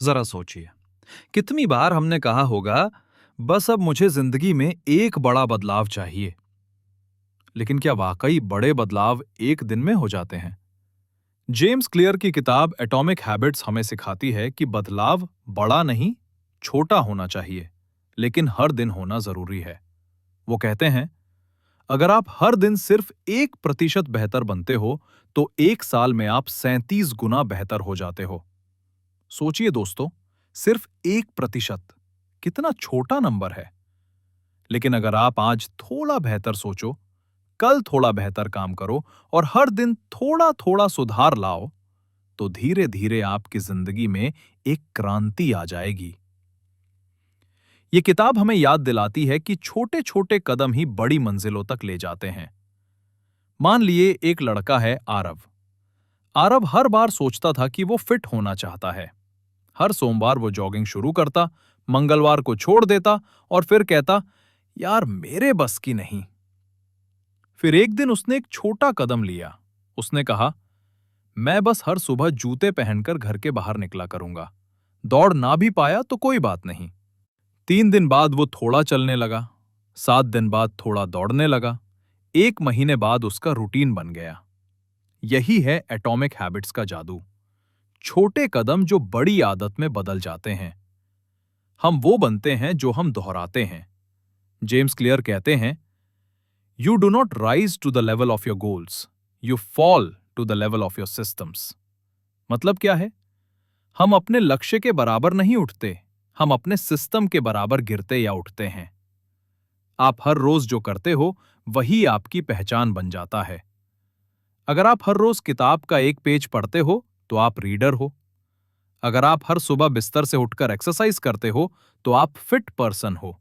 जरा सोचिए, कितनी बार हमने कहा होगा, बस अब मुझे जिंदगी में एक बड़ा बदलाव चाहिए। लेकिन क्या वाकई बड़े बदलाव एक दिन में हो जाते हैं? जेम्स क्लियर की किताब एटॉमिक हैबिट्स हमें सिखाती है कि बदलाव बड़ा नहीं, छोटा होना चाहिए, लेकिन हर दिन होना जरूरी है। वो कहते हैं, अगर आप हर दिन सिर्फ 1% बेहतर बनते हो, तो एक साल में आप 37 गुना बेहतर हो जाते हो। सोचिए दोस्तों, सिर्फ 1%, कितना छोटा नंबर है। लेकिन अगर आप आज थोड़ा बेहतर सोचो, कल थोड़ा बेहतर काम करो और हर दिन थोड़ा थोड़ा सुधार लाओ, तो धीरे धीरे आपकी जिंदगी में एक क्रांति आ जाएगी। ये किताब हमें याद दिलाती है कि छोटे छोटे कदम ही बड़ी मंजिलों तक ले जाते हैं। मान लिए एक लड़का है आरव। आरव हर बार सोचता था कि वो फिट होना चाहता है। हर सोमवार वो जॉगिंग शुरू करता, मंगलवार को छोड़ देता और फिर कहता, यार मेरे बस की नहीं। फिर एक दिन उसने एक छोटा कदम लिया। उसने कहा, मैं बस हर सुबह जूते पहनकर घर के बाहर निकला करूंगा। दौड़ ना भी पाया तो कोई बात नहीं। 3 दिन बाद वो थोड़ा चलने लगा, 7 दिन बाद थोड़ा दौड़ने लगा, 1 महीने बाद उसका रूटीन बन गया। यही है एटॉमिक हैबिट्स का जादू। छोटे कदम जो बड़ी आदत में बदल जाते हैं। हम वो बनते हैं जो हम दोहराते हैं। जेम्स क्लियर कहते हैं, you do not rise to the level of your goals, you fall to the level of your systems. मतलब क्या है? हम अपने लक्ष्य के बराबर नहीं उठते, हम अपने सिस्टम के बराबर गिरते या उठते हैं। आप हर रोज जो करते हो, वही आपकी पहचान बन जाता है। अगर आप हर रोज किताब का एक पेज पढ़ते हो, तो आप रीडर हो। अगर आप हर सुबह बिस्तर से उठकर एक्सरसाइज करते हो, तो आप फिट पर्सन हो।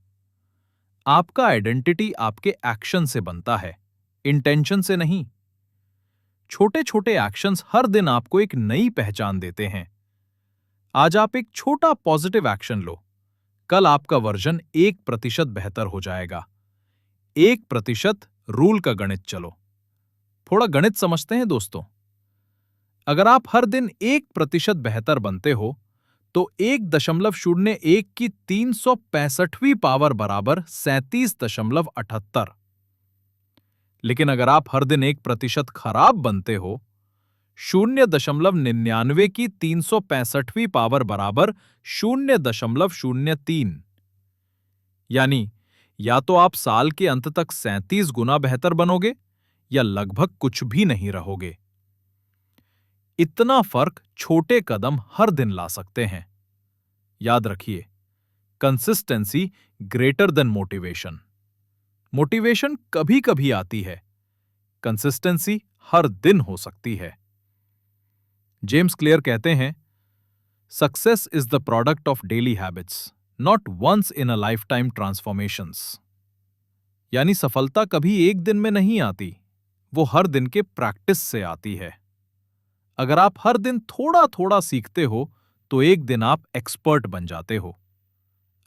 आपका आइडेंटिटी आपके एक्शन से बनता है, इंटेंशन से नहीं। छोटे छोटे एक्शंस हर दिन आपको एक नई पहचान देते हैं। आज आप एक छोटा पॉजिटिव एक्शन लो, कल आपका वर्जन 1% बेहतर हो जाएगा। 1% रूल का गणित चलो। थोड़ा गणित समझते हैं दोस्तों। अगर आप हर दिन 1% बेहतर बनते हो, तो 1.01 की 365वीं पावर बराबर 37.78। लेकिन अगर आप हर दिन 1% खराब बनते हो, 0.99 की 365वीं पावर बराबर 0.03। यानी या तो आप साल के अंत तक 37 गुना बेहतर बनोगे, या लगभग कुछ भी नहीं रहोगे। इतना फर्क छोटे कदम हर दिन ला सकते हैं। याद रखिए, consistency greater than motivation. Motivation कभी कभी आती है, कंसिस्टेंसी हर दिन हो सकती है। जेम्स क्लियर कहते हैं, success is the product of daily habits, not once in a lifetime transformations. यानी सफलता कभी एक दिन में नहीं आती, वो हर दिन के प्रैक्टिस से आती है। अगर आप हर दिन थोड़ा थोड़ा सीखते हो, तो एक दिन आप एक्सपर्ट बन जाते हो।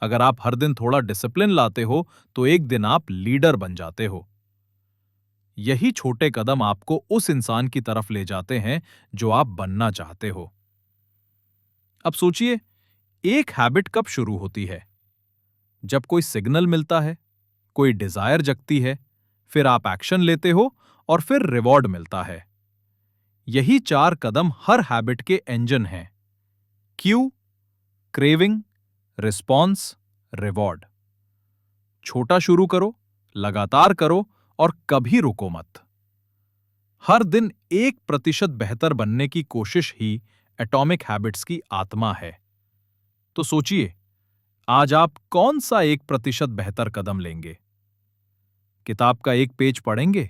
अगर आप हर दिन थोड़ा डिसिप्लिन लाते हो, तो एक दिन आप लीडर बन जाते हो। यही छोटे कदम आपको उस इंसान की तरफ ले जाते हैं जो आप बनना चाहते हो। अब सोचिए, एक हैबिट कब शुरू होती है? जब कोई सिग्नल मिलता है, कोई डिजायर जगती है, फिर आप एक्शन लेते हो और फिर रिवॉर्ड मिलता है। यही 4 कदम हर हैबिट के इंजन हैं। Q, craving, response, reward. छोटा शुरू करो, लगातार करो और कभी रुको मत। हर दिन 1% बेहतर बनने की कोशिश ही एटॉमिक हैबिट्स की आत्मा है। तो सोचिए, आज आप कौन सा 1% बेहतर कदम लेंगे? किताब का एक पेज पढ़ेंगे,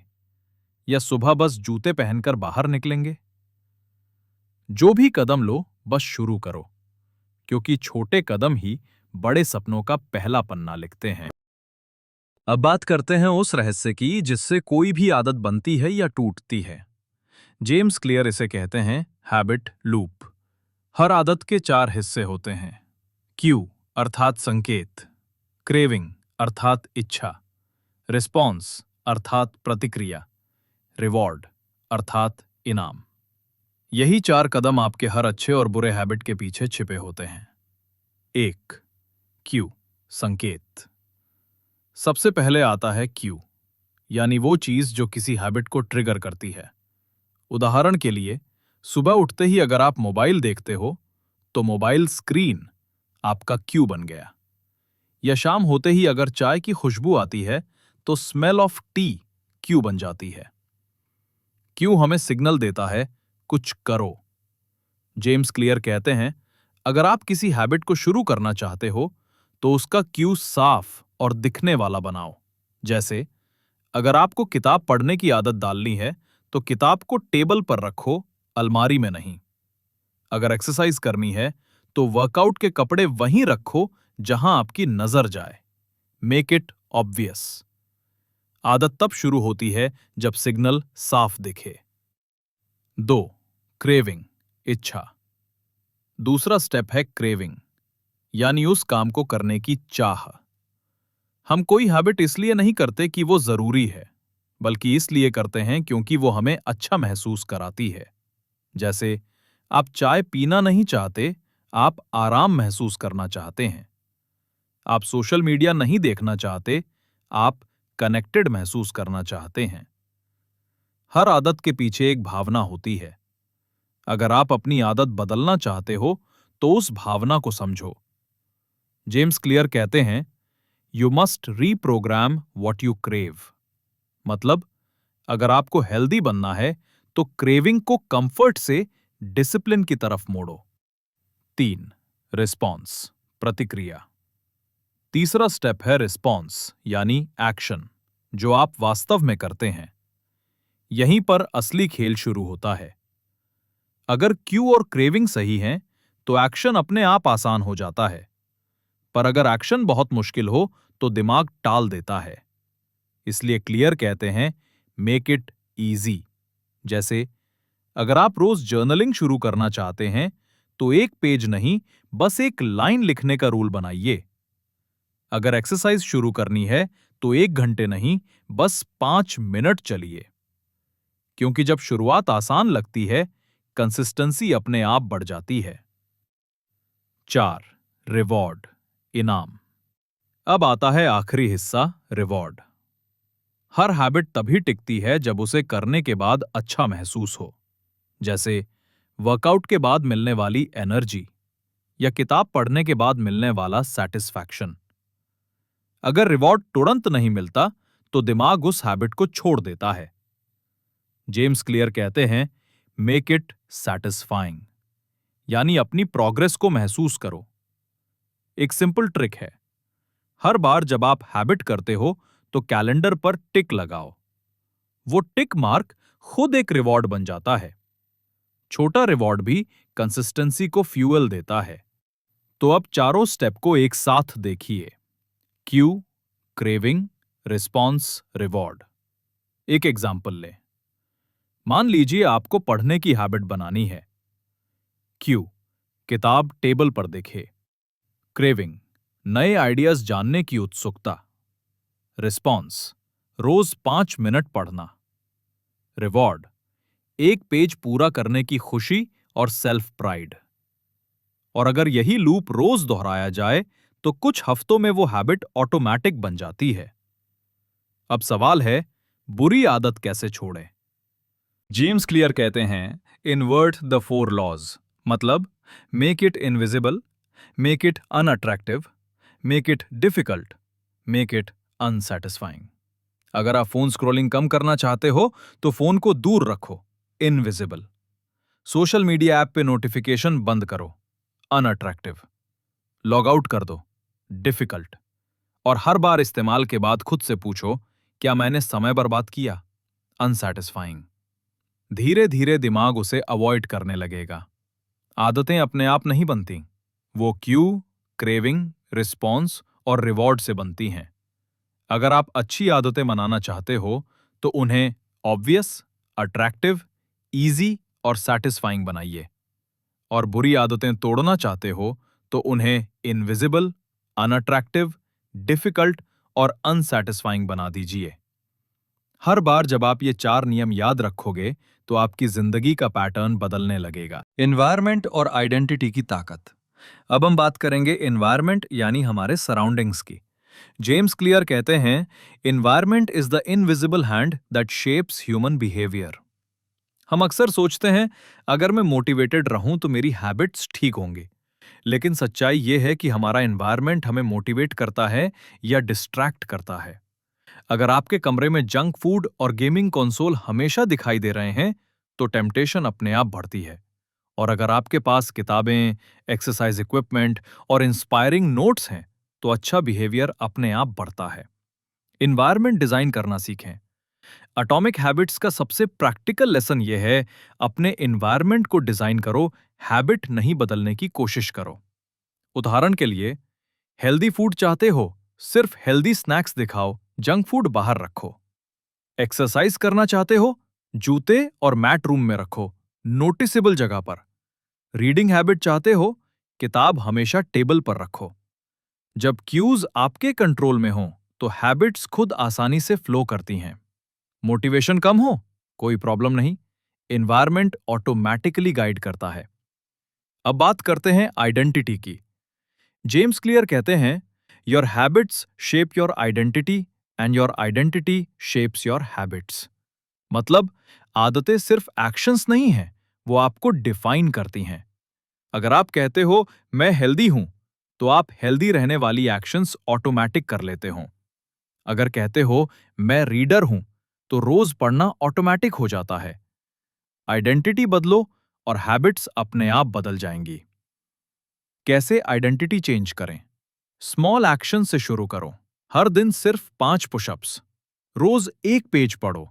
या सुबह बस जूते पहनकर बाहर निकलेंगे? जो भी कदम लो, बस शुरू करो, क्योंकि छोटे कदम ही बड़े सपनों का पहला पन्ना लिखते हैं। अब बात करते हैं उस रहस्य की जिससे कोई भी आदत बनती है या टूटती है। जेम्स क्लियर इसे कहते हैं हैबिट लूप। हर आदत के 4 हिस्से होते हैं। क्यू अर्थात संकेत, क्रेविंग अर्थात इच्छा, रिस्पॉन्स अर्थात प्रतिक्रिया, रिवॉर्ड अर्थात इनाम। यही 4 कदम आपके हर अच्छे और बुरे हैबिट के पीछे छिपे होते हैं। एक, क्यू, संकेत। सबसे पहले आता है क्यू, यानी वो चीज जो किसी हैबिट को ट्रिगर करती है। उदाहरण के लिए, सुबह उठते ही अगर आप मोबाइल देखते हो, तो मोबाइल स्क्रीन आपका क्यू बन गया। या शाम होते ही अगर चाय की खुशबू आती है, तो स्मेल ऑफ टी क्यू बन जाती है। क्यू हमें सिग्नल देता है, कुछ करो। जेम्स क्लियर कहते हैं, अगर आप किसी हैबिट को शुरू करना चाहते हो, तो उसका क्यू साफ और दिखने वाला बनाओ। जैसे, अगर आपको किताब पढ़ने की आदत डालनी है, तो किताब को टेबल पर रखो, अलमारी में नहीं। अगर एक्सरसाइज करनी है, तो वर्कआउट के कपड़े वहीं रखो जहां आपकी नजर जाए। Make it obvious. आदत तब शुरू होती है जब सिग्नल साफ दिखे। 2. क्रेविंग, इच्छा। दूसरा स्टेप है क्रेविंग, यानी उस काम को करने की चाह। हम कोई हैबिट इसलिए नहीं करते कि वो जरूरी है, बल्कि इसलिए करते हैं क्योंकि वो हमें अच्छा महसूस कराती है। जैसे, आप चाय पीना नहीं चाहते, आप आराम महसूस करना चाहते हैं। आप सोशल मीडिया नहीं देखना चाहते, आप कनेक्टेड महसूस करना चाहते हैं। हर आदत के पीछे एक भावना होती है। अगर आप अपनी आदत बदलना चाहते हो, तो उस भावना को समझो। जेम्स क्लियर कहते हैं, you must reprogram what you crave. मतलब, अगर आपको हेल्दी बनना है, तो क्रेविंग को कंफर्ट से डिसिप्लिन की तरफ मोड़ो। 3. रिस्पॉन्स, प्रतिक्रिया। तीसरा स्टेप है रिस्पॉन्स, यानी एक्शन, जो आप वास्तव में करते हैं। यहीं पर असली खेल शुरू होता है। अगर क्यू और क्रेविंग सही हैं, तो एक्शन अपने आप आसान हो जाता है। पर अगर एक्शन बहुत मुश्किल हो, तो दिमाग टाल देता है। इसलिए क्लियर कहते हैं, मेक इट इजी। जैसे, अगर आप रोज जर्नलिंग शुरू करना चाहते हैं, तो एक पेज नहीं, बस एक लाइन लिखने का रूल बनाइए। अगर एक्सरसाइज शुरू करनी है, तो 1 घंटे नहीं, बस 5 मिनट चलिए। क्योंकि जब शुरुआत आसान लगती है, कंसिस्टेंसी अपने आप बढ़ जाती है। 4. रिवॉर्ड, इनाम। अब आता है आखिरी हिस्सा, रिवॉर्ड। हर हैबिट तभी टिकती है जब उसे करने के बाद अच्छा महसूस हो। जैसे, वर्कआउट के बाद मिलने वाली एनर्जी या किताब पढ़ने के बाद मिलने वाला सैटिस्फैक्शन। अगर रिवॉर्ड तुरंत नहीं मिलता, तो दिमाग उस हैबिट को छोड़ देता है। जेम्स क्लियर कहते हैं, मेक इट सैटिस्फाइंग, यानी अपनी प्रोग्रेस को महसूस करो। एक सिंपल ट्रिक है, हर बार जब आप हैबिट करते हो, तो कैलेंडर पर टिक लगाओ। वो टिक मार्क खुद एक रिवॉर्ड बन जाता है। छोटा रिवॉर्ड भी कंसिस्टेंसी को फ्यूअल देता है। तो अब चारों स्टेप को एक साथ देखिए, क्यू, क्रेविंग, रिस्पॉन्स, रिवॉर्ड। एक एग्जाम्पल लें। मान लीजिए आपको पढ़ने की हैबिट बनानी है। क्यू, किताब टेबल पर देखे। क्रेविंग, नए आइडियाज जानने की उत्सुकता। रिस्पॉन्स, रोज 5 मिनट पढ़ना। रिवॉर्ड, एक पेज पूरा करने की खुशी और सेल्फ प्राइड। और अगर यही लूप रोज दोहराया जाए, तो कुछ हफ्तों में वो हैबिट ऑटोमैटिक बन जाती है। अब सवाल है, बुरी आदत कैसे छोड़ें? जेम्स क्लियर कहते हैं, इन्वर्ट द 4 लॉज। मतलब, make it invisible, make it unattractive, make it difficult, make it unsatisfying. अगर आप फोन स्क्रॉलिंग कम करना चाहते हो, तो फोन को दूर रखो, इनविजिबल। सोशल मीडिया ऐप पे नोटिफिकेशन बंद करो, अनअट्रैक्टिव। लॉग आउट कर दो, डिफिकल्ट। और हर बार इस्तेमाल के बाद खुद से पूछो, क्या मैंने समय बर्बाद किया? अनसैटिस्फाइंग। धीरे धीरे दिमाग उसे अवॉइड करने लगेगा। आदतें अपने आप नहीं बनती, वो क्यू, क्रेविंग, रिस्पॉन्स और रिवॉर्ड से बनती हैं। अगर आप अच्छी आदतें बनाना चाहते हो, तो उन्हें ऑब्वियस, अट्रैक्टिव, इजी और सैटिस्फाइंग बनाइए। और बुरी आदतें तोड़ना चाहते हो, तो उन्हें इनविजिबल, अनअट्रैक्टिव, डिफिकल्ट और अनसैटिस्फाइंग बना दीजिए। हर बार जब आप ये 4 नियम याद रखोगे, तो आपकी जिंदगी का पैटर्न बदलने लगेगा। एनवायरनमेंट और आइडेंटिटी की ताकत। अब हम बात करेंगे एनवायरनमेंट यानी हमारे सराउंडिंग्स की। जेम्स क्लियर कहते हैं, environment is the invisible hand that shapes human behaviour. हम अक्सर सोचते हैं, अगर मैं मोटिवेटेड रहूं तो मेरी हैबिट्स ठीक होंगी। लेकिन सच्चाई यह है कि हमारा एनवायरनमेंट हमें मोटिवेट करता है या डिस्ट्रैक्ट करता है। अगर आपके कमरे में जंक फूड और गेमिंग कंसोल हमेशा दिखाई दे रहे हैं, तो टेम्पटेशन अपने आप बढ़ती है। और अगर आपके पास किताबें, एक्सरसाइज इक्विपमेंट और इंस्पायरिंग नोट्स हैं, तो अच्छा बिहेवियर अपने आप बढ़ता है। इन्वायरमेंट डिजाइन करना सीखें। एटॉमिक हैबिट्स का सबसे प्रैक्टिकल लेसन यह है, अपने इन्वायरमेंट को डिजाइन करो, हैबिट नहीं बदलने की कोशिश करो। उदाहरण के लिए, हेल्दी फूड चाहते हो, सिर्फ हेल्दी स्नैक्स दिखाओ, जंक फूड बाहर रखो। एक्सरसाइज करना चाहते हो, जूते और मैट रूम में रखो, नोटिसेबल जगह पर। रीडिंग हैबिट चाहते हो, किताब हमेशा टेबल पर रखो। जब क्यूज आपके कंट्रोल में हो, तो हैबिट्स खुद आसानी से फ्लो करती हैं। मोटिवेशन कम हो, कोई प्रॉब्लम नहीं, एनवायरनमेंट ऑटोमैटिकली गाइड करता है। अब बात करते हैं आइडेंटिटी की। जेम्स क्लियर कहते हैं, your habits shape your identity and your identity shapes your habits. मतलब, आदतें सिर्फ एक्शंस नहीं हैं, वो आपको डिफाइन करती हैं। अगर आप कहते हो मैं हेल्दी हूं, तो आप हेल्दी रहने वाली एक्शंस ऑटोमैटिक कर लेते हो। अगर कहते हो मैं रीडर हूं, तो रोज पढ़ना ऑटोमैटिक हो जाता है। आइडेंटिटी बदलो और हैबिट्स अपने आप बदल जाएंगी। कैसे आइडेंटिटी चेंज करें? स्मॉल एक्शन से शुरू करो। हर दिन सिर्फ 5 पुशअप्स, रोज 1 पेज पढ़ो।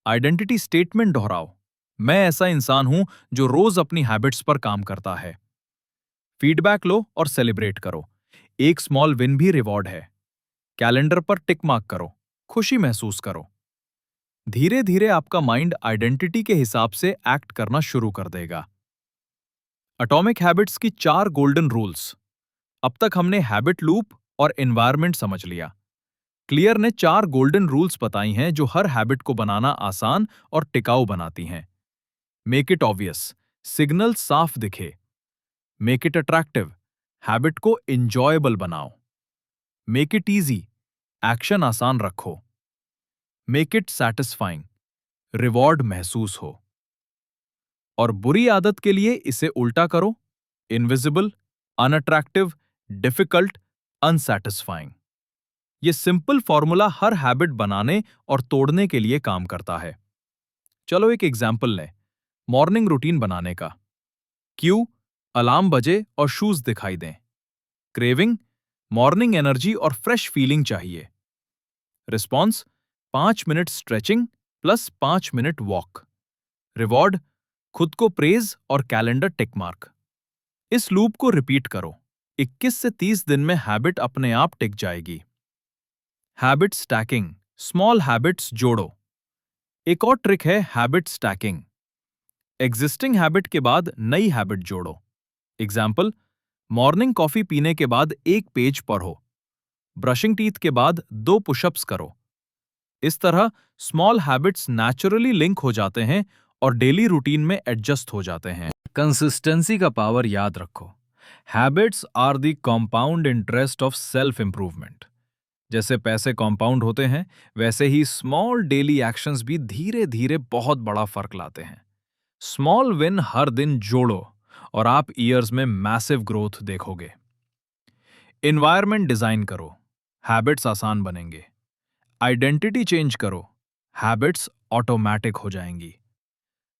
आइडेंटिटी स्टेटमेंट दोहराओ, मैं ऐसा इंसान हूं जो रोज अपनी हैबिट्स पर काम करता है। फीडबैक लो और सेलिब्रेट करो, एक स्मॉल विन भी रिवॉर्ड है। कैलेंडर पर टिक मार्क करो, खुशी महसूस करो। धीरे धीरे आपका माइंड आइडेंटिटी के हिसाब से एक्ट करना शुरू कर देगा। एटॉमिक हैबिट्स की 4 गोल्डन रूल्स। अब तक हमने हैबिट लूप और एनवायरनमेंट समझ लिया। क्लियर ने 4 गोल्डन रूल्स बताई हैं जो हर हैबिट को बनाना आसान और टिकाऊ बनाती हैं। मेक इट ऑब्वियस, सिग्नल साफ दिखे। मेक इट अट्रैक्टिव, हैबिट को इंजॉयबल बनाओ। मेक इट इजी, एक्शन आसान रखो। मेक इट सैटिस्फाइंग, रिवॉर्ड महसूस हो। और बुरी आदत के लिए इसे उल्टा करो, इनविजिबल, अनअट्रैक्टिव, डिफिकल्ट, अनसैटिस्फाइंग। ये सिंपल फॉर्मूला हर हैबिट बनाने और तोड़ने के लिए काम करता है। चलो एक एग्जाम्पल लें, मॉर्निंग रूटीन बनाने का। क्यू, अलार्म बजे और शूज दिखाई दें। क्रेविंग, मॉर्निंग एनर्जी और फ्रेश फीलिंग चाहिए। Response, 5 minute stretching plus 5 minute walk. Reward, खुद को प्रेज और कैलेंडर टिक मार्क। इस लूप को रिपीट करो, 21 से 30 दिन में हैबिट अपने आप टिक जाएगी। हैबिट स्टैकिंग, स्मॉल हैबिट्स जोड़ो। एक और ट्रिक है हैबिट स्टैकिंग। एग्जिस्टिंग हैबिट के बाद नई हैबिट जोड़ो। एग्जाम्पल, मॉर्निंग कॉफी पीने के बाद 1 पेज पढ़ो। ब्रशिंग टीथ के बाद 2 पुशअप्स करो। इस तरह स्मॉल हैबिट्स नेचुरली लिंक हो जाते हैं और डेली रूटीन में एडजस्ट हो जाते हैं। कंसिस्टेंसी का पावर याद रखो। Habits are the compound interest of self improvement. जैसे पैसे कंपाउंड होते हैं, वैसे ही स्मॉल डेली एक्शंस भी धीरे धीरे बहुत बड़ा फर्क लाते हैं। स्मॉल विन हर दिन जोड़ो और आप ईयर्स में मैसिव ग्रोथ देखोगे। एनवायरनमेंट डिजाइन करो, हैबिट्स आसान बनेंगे। आइडेंटिटी चेंज करो, हैबिट्स ऑटोमैटिक हो जाएंगी।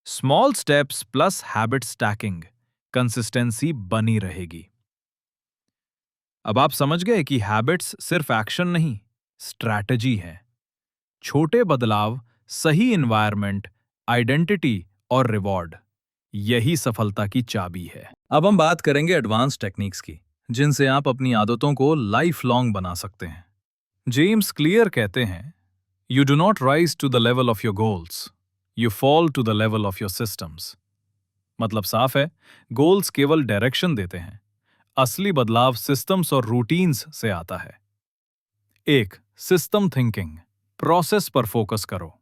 Small steps plus habit stacking, consistency बनी रहेगी। अब आप समझ गए कि हैबिट्स सिर्फ एक्शन नहीं, स्ट्रैटेजी है। छोटे बदलाव, सही एनवायरनमेंट, आइडेंटिटी और रिवॉर्ड, यही सफलता की चाबी है। अब हम बात करेंगे एडवांस टेक्निक्स की, जिनसे आप अपनी आदतों को लाइफ लॉन्ग बना सकते हैं। जेम्स क्लियर कहते हैं, you do not rise to the level of your goals, you fall to the level of your systems. मतलब साफ है, गोल्स केवल डायरेक्शन देते हैं, असली बदलाव सिस्टम्स और रूटीन्स से आता है। 1. सिस्टम थिंकिंग, प्रोसेस पर फोकस करो।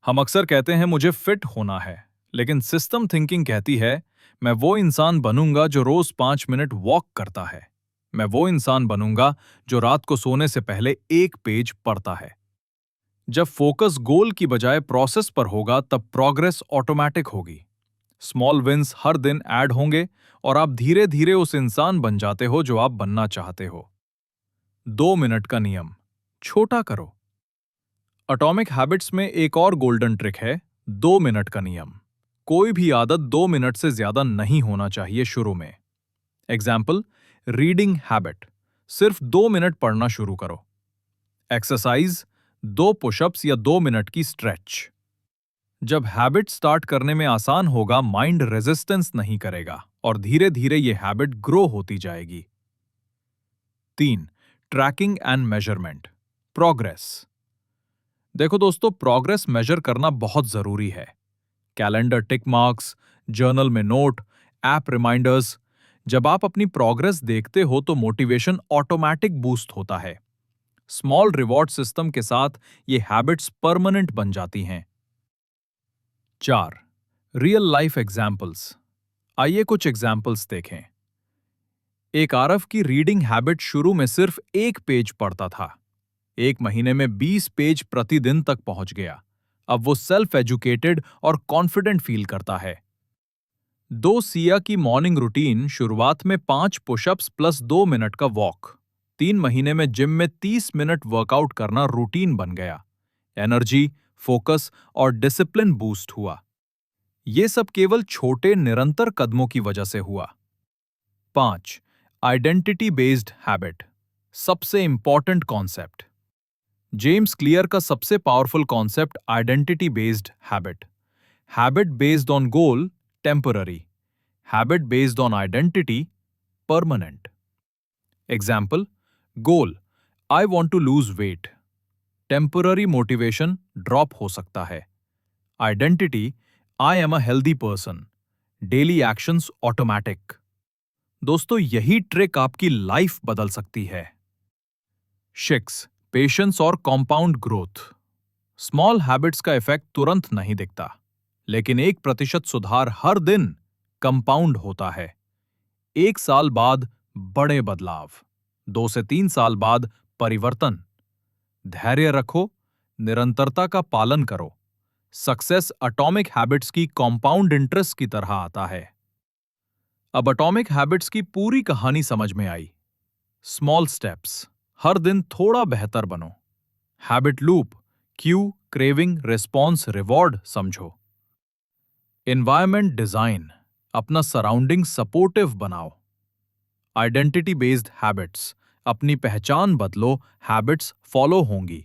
हम अक्सर कहते हैं मुझे फिट होना है, लेकिन सिस्टम थिंकिंग कहती है मैं वो इंसान बनूंगा जो रोज 5 मिनट वॉक करता है। मैं वो इंसान बनूंगा जो रात को सोने से पहले एक पेज पढ़ता है। जब फोकस गोल की बजाय प्रोसेस पर होगा तब प्रोग्रेस ऑटोमेटिक होगी। स्मॉल विंस हर दिन ऐड होंगे और आप धीरे धीरे उस इंसान बन जाते हो जो आप बनना चाहते हो। 2 मिनट का नियम छोटा करो। एटॉमिक हैबिट्स में एक और गोल्डन ट्रिक है 2 मिनट का नियम। कोई भी आदत 2 मिनट से ज्यादा नहीं होना चाहिए शुरू में। एग्जाम्पल, रीडिंग हैबिट, सिर्फ 2 मिनट पढ़ना शुरू करो। एक्सरसाइज, 2 पुशअप्स या 2 मिनट की स्ट्रेच। जब हैबिट स्टार्ट करने में आसान होगा, माइंड रेजिस्टेंस नहीं करेगा और धीरे धीरे ये हैबिट ग्रो होती जाएगी। 3. Tracking and measurement, progress. देखो दोस्तों, प्रोग्रेस मेजर करना बहुत जरूरी है। कैलेंडर टिक मार्क्स, जर्नल में नोट, ऐप रिमाइंडर्स। जब आप अपनी प्रोग्रेस देखते हो तो मोटिवेशन ऑटोमेटिक बूस्ट होता है। स्मॉल रिवॉर्ड सिस्टम के साथ ये हैबिट्स परमानेंट बन जाती हैं। 4. Real life examples. आइए कुछ एग्जाम्पल्स देखें। एक आरव की रीडिंग हैबिट शुरू में सिर्फ एक पेज पढ़ता था। 1 महीने में 20 पेज प्रतिदिन तक पहुंच गया। अब वो सेल्फ एजुकेटेड और कॉन्फिडेंट फील करता है। 2 सिया की मॉर्निंग रूटीन, शुरुआत में 5 पुशअप्स प्लस 2 मिनट का वॉक। 3 महीने में जिम में 30 मिनट वर्कआउट करना रूटीन बन गया। एनर्जी, फोकस और डिसिप्लिन बूस्ट हुआ। ये सब केवल छोटे निरंतर कदमों की वजह से हुआ। 5. आइडेंटिटी बेस्ड हैबिट, सबसे इंपॉर्टेंट कॉन्सेप्ट। जेम्स क्लियर का सबसे powerful concept identity based habit. Habit based on goal, temporary. Habit based on identity, permanent. Example, goal, I want to lose weight. Temporary motivation drop हो सकता है। Identity, I am a healthy person. Daily actions automatic. दोस्तों, यही trick आपकी life बदल सकती है। 6. Patience और कॉम्पाउंड ग्रोथ। स्मॉल हैबिट्स का इफेक्ट तुरंत नहीं दिखता, लेकिन 1% सुधार हर दिन कंपाउंड होता है। 1 साल बाद बड़े बदलाव, 2 से 3 साल बाद परिवर्तन। धैर्य रखो, निरंतरता का पालन करो। सक्सेस एटॉमिक हैबिट्स की कंपाउंड इंटरेस्ट की तरह आता है। अब एटॉमिक हैबिट्स की पूरी कहानी समझ में आई। स्मॉल स्टेप्स, हर दिन थोड़ा बेहतर बनो। Habit loop, cue, craving, response, reward समझो। एनवायरनमेंट डिजाइन, अपना सराउंडिंग सपोर्टिव बनाओ। आइडेंटिटी बेस्ड हैबिट्स, अपनी पहचान बदलो, हैबिट्स फॉलो होंगी।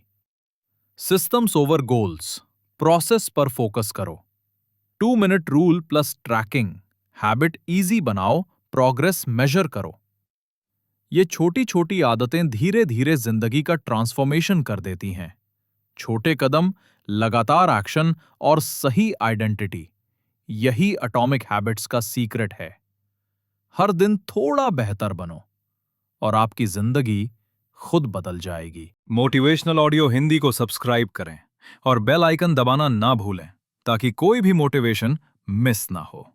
सिस्टम्स ओवर गोल्स, प्रोसेस पर फोकस करो। 2 minute rule plus tracking, habit easy बनाओ, प्रोग्रेस मेजर करो। ये छोटी छोटी आदतें धीरे धीरे जिंदगी का ट्रांसफॉर्मेशन कर देती हैं। छोटे कदम, लगातार एक्शन और सही आइडेंटिटी, यही एटॉमिक हैबिट्स का सीक्रेट है। हर दिन थोड़ा बेहतर बनो और आपकी जिंदगी खुद बदल जाएगी। मोटिवेशनल ऑडियो हिंदी को सब्सक्राइब करें और बेल आइकन दबाना ना भूलें ताकि कोई भी मोटिवेशन मिस ना हो।